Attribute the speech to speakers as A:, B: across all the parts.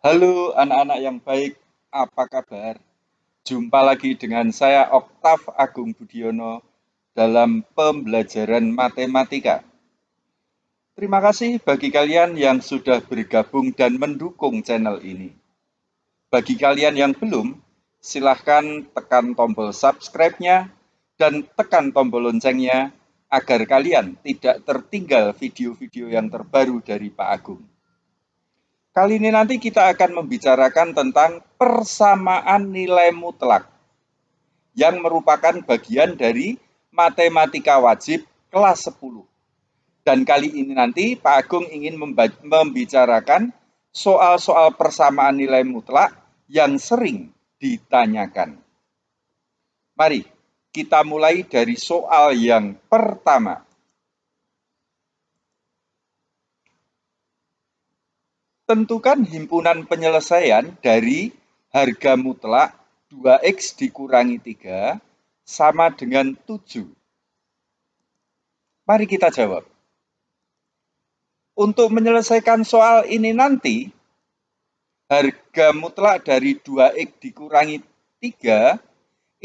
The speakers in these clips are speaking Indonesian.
A: Halo anak-anak yang baik, apa kabar? Jumpa lagi dengan saya Oktav Agung Budiono dalam pembelajaran matematika. Terima kasih bagi kalian yang sudah bergabung dan mendukung channel ini. Bagi kalian yang belum, silahkan tekan tombol subscribe-nya dan tekan tombol loncengnya agar kalian tidak tertinggal video-video yang terbaru dari Pak Agung. Kali ini nanti kita akan membicarakan tentang persamaan nilai mutlak yang merupakan bagian dari matematika wajib kelas 10. Dan kali ini nanti Pak Agung ingin membicarakan soal-soal persamaan nilai mutlak yang sering ditanyakan. Mari kita mulai dari soal yang pertama. Tentukan himpunan penyelesaian dari harga mutlak 2x dikurangi 3 sama dengan 7. Mari kita jawab. Untuk menyelesaikan soal ini nanti, harga mutlak dari 2x dikurangi 3,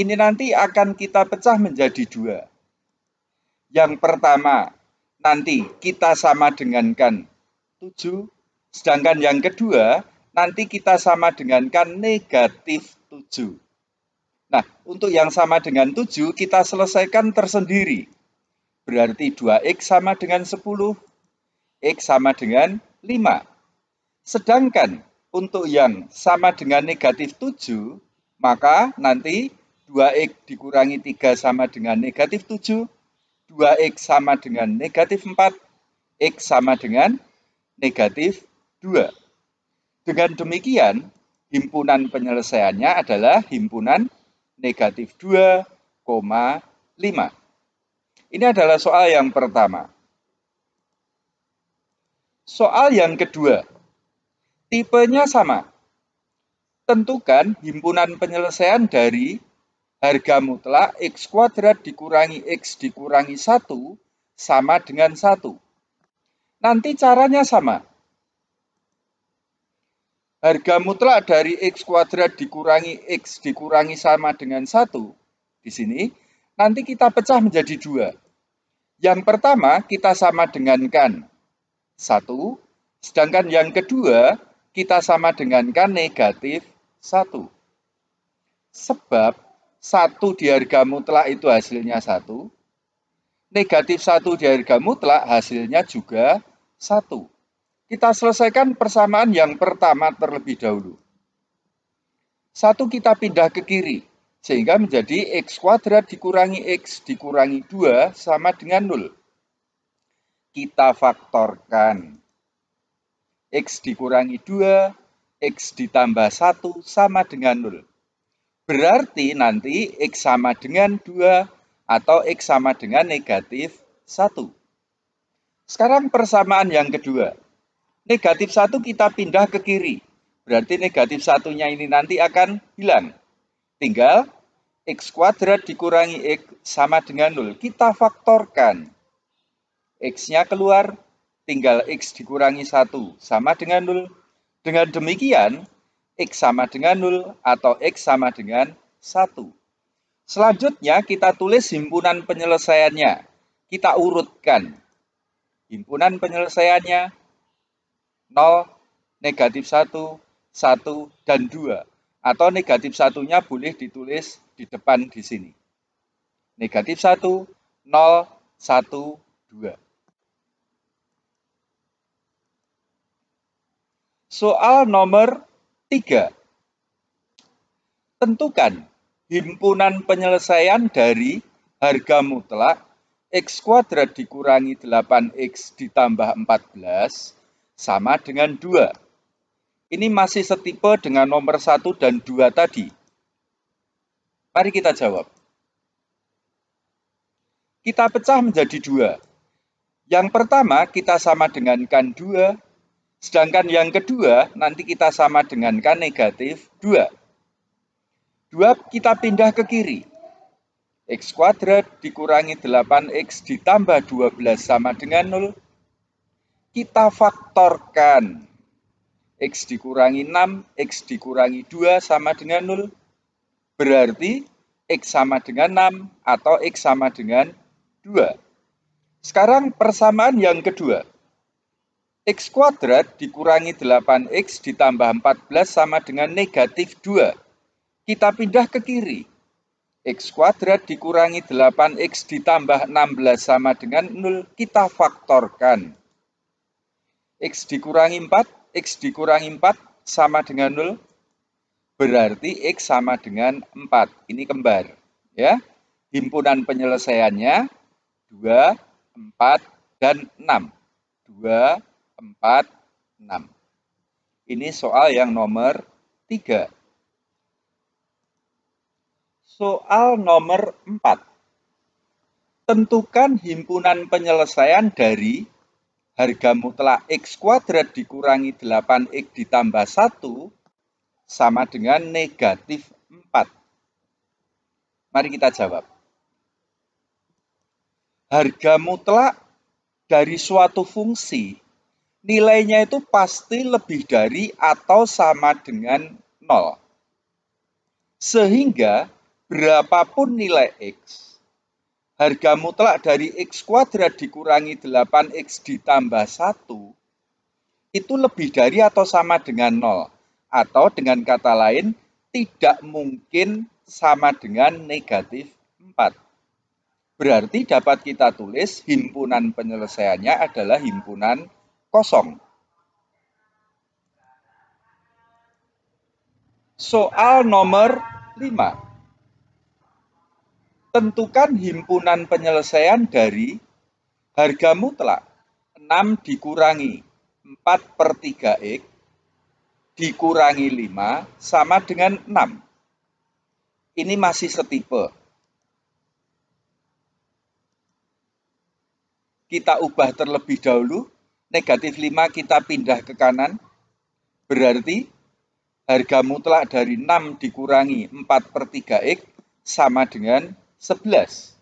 A: ini nanti akan kita pecah menjadi 2. Yang pertama, nanti kita sama dengankan 7. Sedangkan yang kedua, nanti kita sama dengankan negatif 7. Nah, untuk yang sama dengan 7, kita selesaikan tersendiri. Berarti 2x sama dengan 10, x sama dengan 5. Sedangkan untuk yang sama dengan negatif 7, maka nanti 2x dikurangi 3 sama dengan negatif 7, 2x sama dengan negatif 4, x sama dengan negatif 2. Dengan demikian, himpunan penyelesaiannya adalah himpunan negatif 2,5. Ini adalah soal yang pertama. Soal yang kedua, tipenya sama. Tentukan himpunan penyelesaian dari harga mutlak x kuadrat dikurangi x dikurangi 1 sama dengan 1. Nanti caranya sama. Harga mutlak dari x kuadrat dikurangi x dikurangi sama dengan 1. Di sini, nanti kita pecah menjadi 2. Yang pertama, kita sama dengankan 1. Sedangkan yang kedua, kita sama dengankan negatif 1. Sebab 1 di harga mutlak itu hasilnya 1. Negatif 1 di harga mutlak hasilnya juga 1. Kita selesaikan persamaan yang pertama terlebih dahulu. 1 kita pindah ke kiri, sehingga menjadi x kuadrat dikurangi x dikurangi 2 sama dengan 0. Kita faktorkan. X dikurangi 2, x ditambah 1 sama dengan 0. Berarti nanti x sama dengan 2 atau x sama dengan negatif 1. Sekarang persamaan yang kedua. Negatif 1 kita pindah ke kiri. Berarti negatif 1-nya ini nanti akan hilang. Tinggal x kuadrat dikurangi x sama dengan 0. Kita faktorkan. X-nya keluar, tinggal x dikurangi 1 sama dengan 0. Dengan demikian, x sama dengan 0 atau x sama dengan 1. Selanjutnya kita tulis himpunan penyelesaiannya. Kita urutkan. Himpunan penyelesaiannya 0, negatif 1, 1, dan 2. Atau negatif 1-nya boleh ditulis di depan di sini. Negatif 1, 0, 1, 2. Soal nomor 3. Tentukan himpunan penyelesaian dari harga mutlak x kuadrat dikurangi 8x ditambah 14 sama dengan 2. Ini masih setipe dengan nomor 1 dan 2 tadi. Mari kita jawab. Kita pecah menjadi 2. Yang pertama kita sama dengankan 2, sedangkan yang kedua nanti kita sama dengankan negatif 2. 2 kita pindah ke kiri. X kuadrat dikurangi 8x ditambah 12 sama dengan 0. Kita faktorkan. X dikurangi 6, X dikurangi 2 sama dengan 0. Berarti X sama dengan 6 atau X sama dengan 2. Sekarang persamaan yang kedua. X kuadrat dikurangi 8X ditambah 14 sama dengan negatif 2. Kita pindah ke kiri. X kuadrat dikurangi 8X ditambah 16 sama dengan 0. Kita faktorkan. X dikurangi 4, X dikurangi 4 sama dengan 0. Berarti X sama dengan 4. Ini kembar. Ya. Himpunan penyelesaiannya 2, 4, dan 6. 2, 4, 6. Ini soal yang nomor 3. Soal nomor 4. Tentukan himpunan penyelesaian dari harga mutlak X kuadrat dikurangi 8X ditambah 1 sama dengan negatif 4. Mari kita jawab. Harga mutlak dari suatu fungsi, nilainya itu pasti lebih dari atau sama dengan 0. Sehingga berapapun nilai X, harga mutlak dari X kuadrat dikurangi 8X ditambah 1 itu lebih dari atau sama dengan 0. Atau dengan kata lain, tidak mungkin sama dengan negatif 4. Berarti dapat kita tulis himpunan penyelesaiannya adalah himpunan kosong. Soal nomor 5. Tentukan himpunan penyelesaian dari harga mutlak 6 dikurangi 4/3X dikurangi 5 sama dengan 6. Ini masih setipe. Kita ubah terlebih dahulu. Negatif 5 kita pindah ke kanan. Berarti harga mutlak dari 6 dikurangi 4/3X sama dengan 11.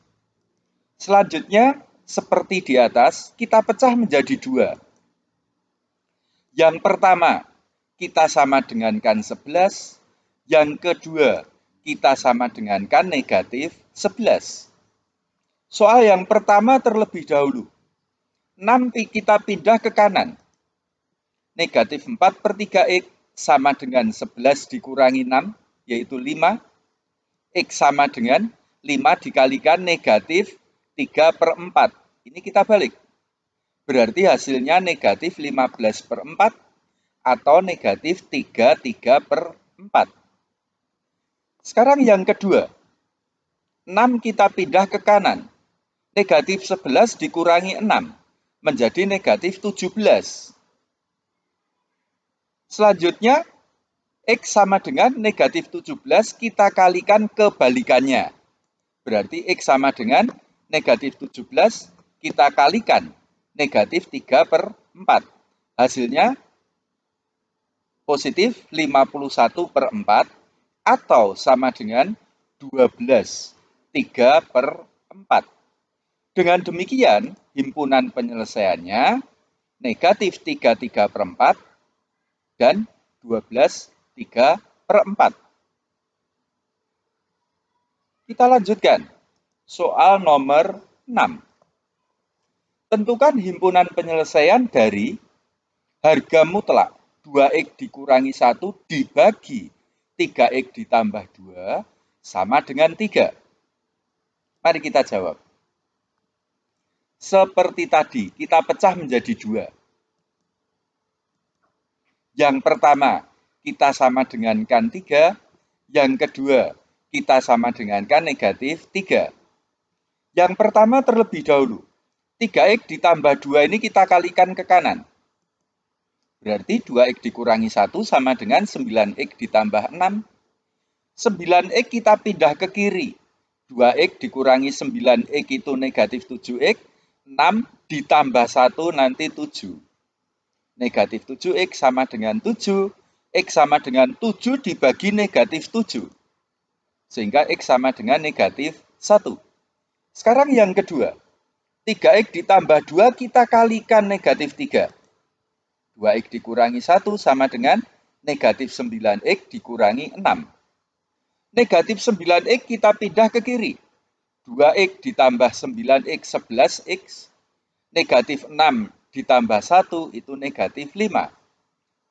A: Selanjutnya, seperti di atas, kita pecah menjadi 2. Yang pertama, kita sama dengankan 11. Yang kedua, kita sama dengankan negatif 11. Soal yang pertama terlebih dahulu. 6 kita pindah ke kanan. Negatif 4/3X sama dengan 11 dikurangi 6, yaitu 5. X sama dengan 5 dikalikan negatif 3/4. Ini kita balik. Berarti hasilnya negatif 15/4 atau negatif 33/4. Sekarang yang kedua. 6 kita pindah ke kanan. Negatif 11 dikurangi 6 menjadi negatif 17. Selanjutnya, X sama dengan negatif 17 kita kalikan kebalikannya. Berarti X sama dengan negatif 17 kita kalikan negatif 3/4. Hasilnya positif 51/4 atau sama dengan 12 3/4. Dengan demikian, himpunan penyelesaiannya negatif 3/4 dan 12 3/4. Kita lanjutkan. Soal nomor 6. Tentukan himpunan penyelesaian dari harga mutlak 2X dikurangi 1 dibagi 3X ditambah 2 sama dengan 3. Mari kita jawab. Seperti tadi, kita pecah menjadi 2. Yang pertama, kita sama dengankan 3. Yang kedua, kita sama dengankan negatif 3. Yang pertama terlebih dahulu. 3X ditambah 2 ini kita kalikan ke kanan. Berarti 2X dikurangi 1 sama dengan 9X ditambah 6. 9X kita pindah ke kiri. 2X dikurangi 9X itu negatif 7X. 6 ditambah 1 nanti 7. Negatif 7X sama dengan 7. X sama dengan 7 dibagi negatif 7. Sehingga X sama dengan negatif 1. Sekarang yang kedua. 3X ditambah 2 kita kalikan negatif 3. 2X dikurangi 1 sama dengan negatif 9X dikurangi 6. Negatif 9X kita pindah ke kiri. 2X ditambah 9X 11X. Negatif 6 ditambah 1 itu negatif 5.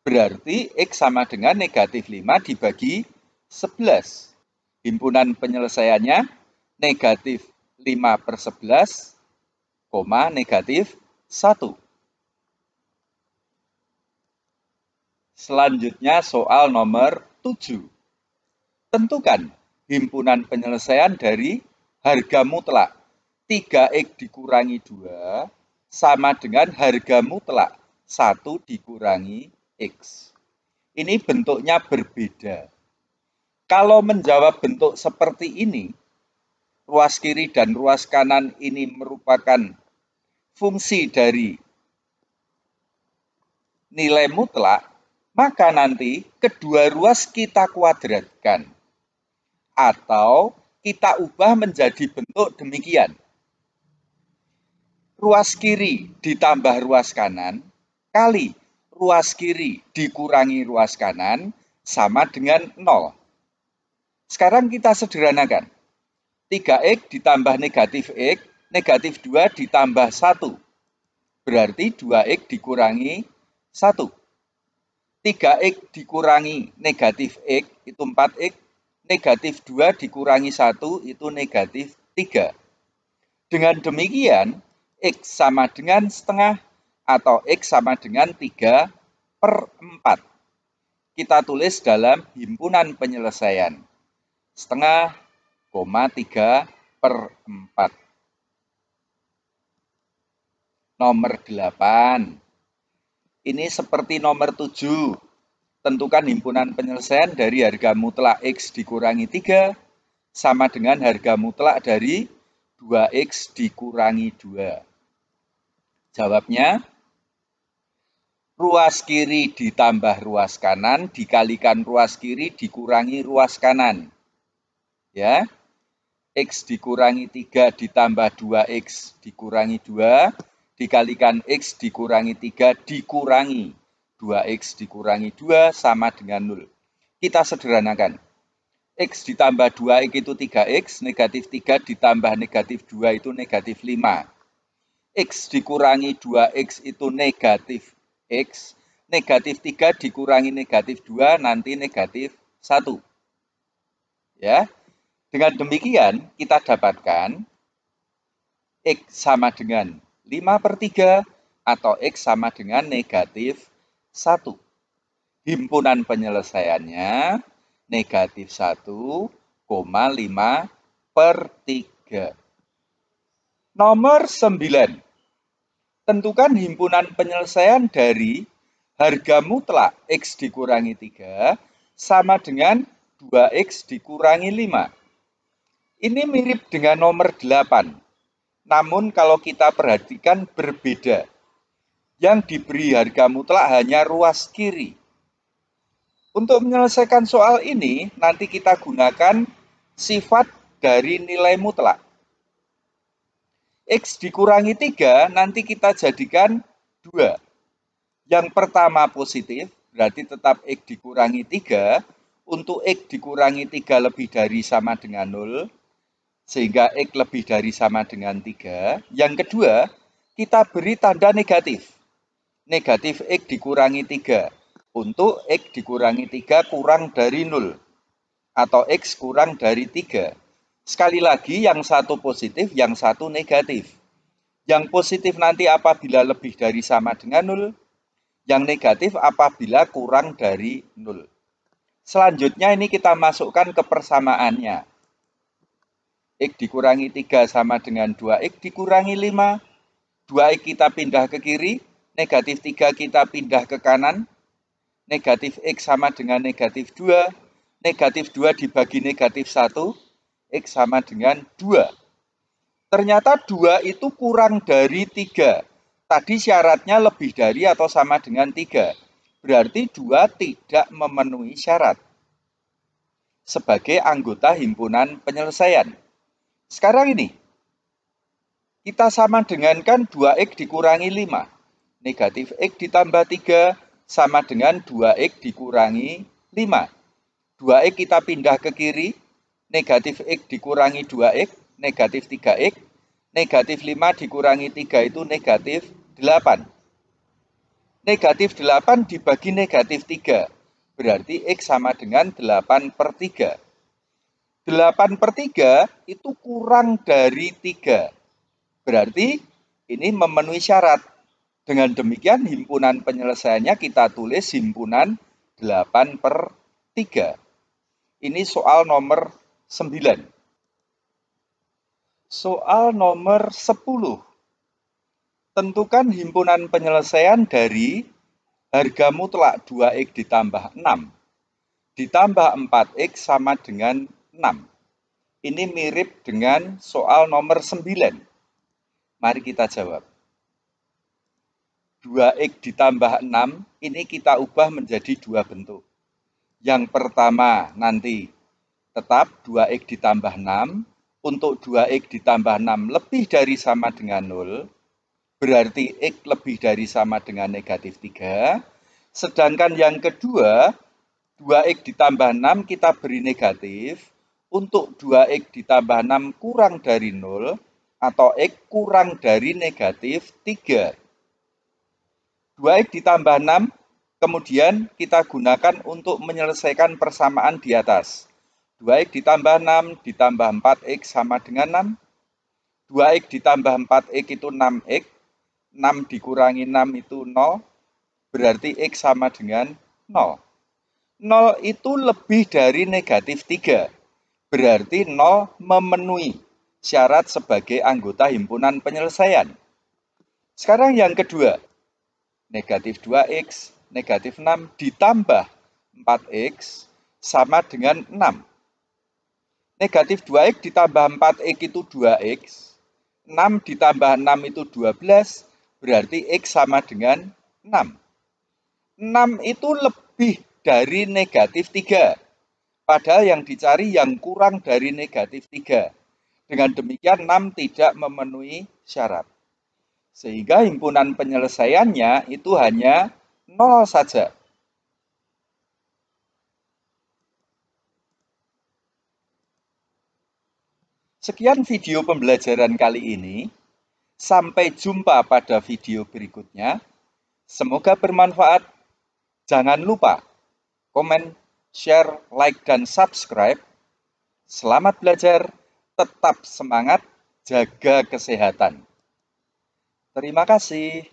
A: Berarti X sama dengan negatif 5 dibagi 11. Himpunan penyelesaiannya negatif 5/11, negatif 1. Selanjutnya soal nomor 7. Tentukan himpunan penyelesaian dari harga mutlak 3X dikurangi 2 sama dengan harga mutlak 1 dikurangi X. Ini bentuknya berbeda. Kalau menjawab bentuk seperti ini, ruas kiri dan ruas kanan ini merupakan fungsi dari nilai mutlak, maka nanti kedua ruas kita kuadratkan atau kita ubah menjadi bentuk demikian. Ruas kiri ditambah ruas kanan kali ruas kiri dikurangi ruas kanan sama dengan 0. Sekarang kita sederhanakan. 3X ditambah negatif X, negatif 2 ditambah 1. Berarti 2X dikurangi 1. 3X dikurangi negatif X itu 4X, negatif 2 dikurangi 1 itu negatif 3. Dengan demikian, X sama dengan setengah atau X sama dengan 3/4. Kita tulis dalam himpunan penyelesaian. Setengah, 3/4. Nomor 8. Ini seperti nomor 7. Tentukan himpunan penyelesaian dari harga mutlak X dikurangi 3 sama dengan harga mutlak dari 2X dikurangi 2. Jawabnya, ruas kiri ditambah ruas kanan dikalikan ruas kiri dikurangi ruas kanan. Ya, X dikurangi 3 ditambah 2X dikurangi 2. Dikalikan X dikurangi 3 dikurangi 2X dikurangi 2 sama dengan 0. Kita sederhanakan. X ditambah 2X itu 3X, negatif 3 ditambah negatif 2 itu negatif 5. X dikurangi 2X itu negatif X, negatif 3 dikurangi negatif 2 nanti negatif 1. Ya. Dengan demikian kita dapatkan X sama dengan 5/3 atau X sama dengan negatif 1. Himpunan penyelesaiannya negatif 1,5/3. Nomor 9. Tentukan himpunan penyelesaian dari harga mutlak X dikurangi 3 sama dengan 2X dikurangi 5. Ini mirip dengan nomor 8. Namun kalau kita perhatikan berbeda. Yang diberi harga mutlak hanya ruas kiri. Untuk menyelesaikan soal ini, nanti kita gunakan sifat dari nilai mutlak. X dikurangi 3, nanti kita jadikan 2. Yang pertama positif, berarti tetap X dikurangi 3. Untuk X dikurangi 3 lebih dari sama dengan 0. Sehingga X lebih dari sama dengan 3. Yang kedua, kita beri tanda negatif. Negatif X dikurangi 3. Untuk X dikurangi 3 kurang dari 0. Atau X kurang dari 3. Sekali lagi, yang satu positif, yang satu negatif. Yang positif nanti apabila lebih dari sama dengan 0. Yang negatif apabila kurang dari 0. Selanjutnya ini kita masukkan ke persamaannya. X dikurangi 3 sama dengan 2X dikurangi 5. 2X kita pindah ke kiri. Negatif 3 kita pindah ke kanan. Negatif X sama dengan negatif 2. Negatif 2 dibagi negatif 1. X sama dengan 2. Ternyata 2 itu kurang dari 3. Tadi syaratnya lebih dari atau sama dengan 3. Berarti 2 tidak memenuhi syarat sebagai anggota himpunan penyelesaian. Sekarang ini, kita sama dengankan 2X dikurangi 5. negatif X ditambah 3 sama dengan 2X dikurangi 5. 2X kita pindah ke kiri, negatif X dikurangi 2X, negatif 3X, negatif 5 dikurangi 3 itu negatif 8. Negatif 8 dibagi negatif 3, berarti X sama dengan 8/3. 8/3 itu kurang dari 3, berarti ini memenuhi syarat. Dengan demikian himpunan penyelesaiannya kita tulis himpunan 8/3. Ini soal nomor 9. Soal nomor 10. Tentukan himpunan penyelesaian dari harga mutlak 2X ditambah 6 ditambah 4X sama dengan 6. Ini mirip dengan soal nomor 9. Mari kita jawab. 2X ditambah 6 ini kita ubah menjadi dua bentuk. Yang pertama nanti tetap 2X ditambah 6. Untuk 2X ditambah 6 lebih dari sama dengan 0. Berarti X lebih dari sama dengan negatif 3. Sedangkan yang kedua, 2X ditambah 6 kita beri negatif. Untuk 2X ditambah 6 kurang dari 0 atau X kurang dari negatif 3. 2X ditambah 6 kemudian kita gunakan untuk menyelesaikan persamaan di atas. 2X ditambah 6 ditambah 4X sama dengan 6. 2X ditambah 4X itu 6X. 6 dikurangi 6 itu 0, berarti X sama dengan 0. 0 itu lebih dari negatif 3, berarti 0 memenuhi syarat sebagai anggota himpunan penyelesaian. Sekarang yang kedua, negatif 2X, negatif 6 ditambah 4X sama dengan 6. Negatif 2X ditambah 4X itu 2X, 6 ditambah 6 itu 12, berarti X sama dengan 6. 6 itu lebih dari negatif 3. Padahal yang dicari yang kurang dari negatif 3. Dengan demikian 6 tidak memenuhi syarat. Sehingga himpunan penyelesaiannya itu hanya 0 saja. Sekian video pembelajaran kali ini. Sampai jumpa pada video berikutnya. Semoga bermanfaat. Jangan lupa komen, share, like, dan subscribe. Selamat belajar, tetap semangat, jaga kesehatan. Terima kasih.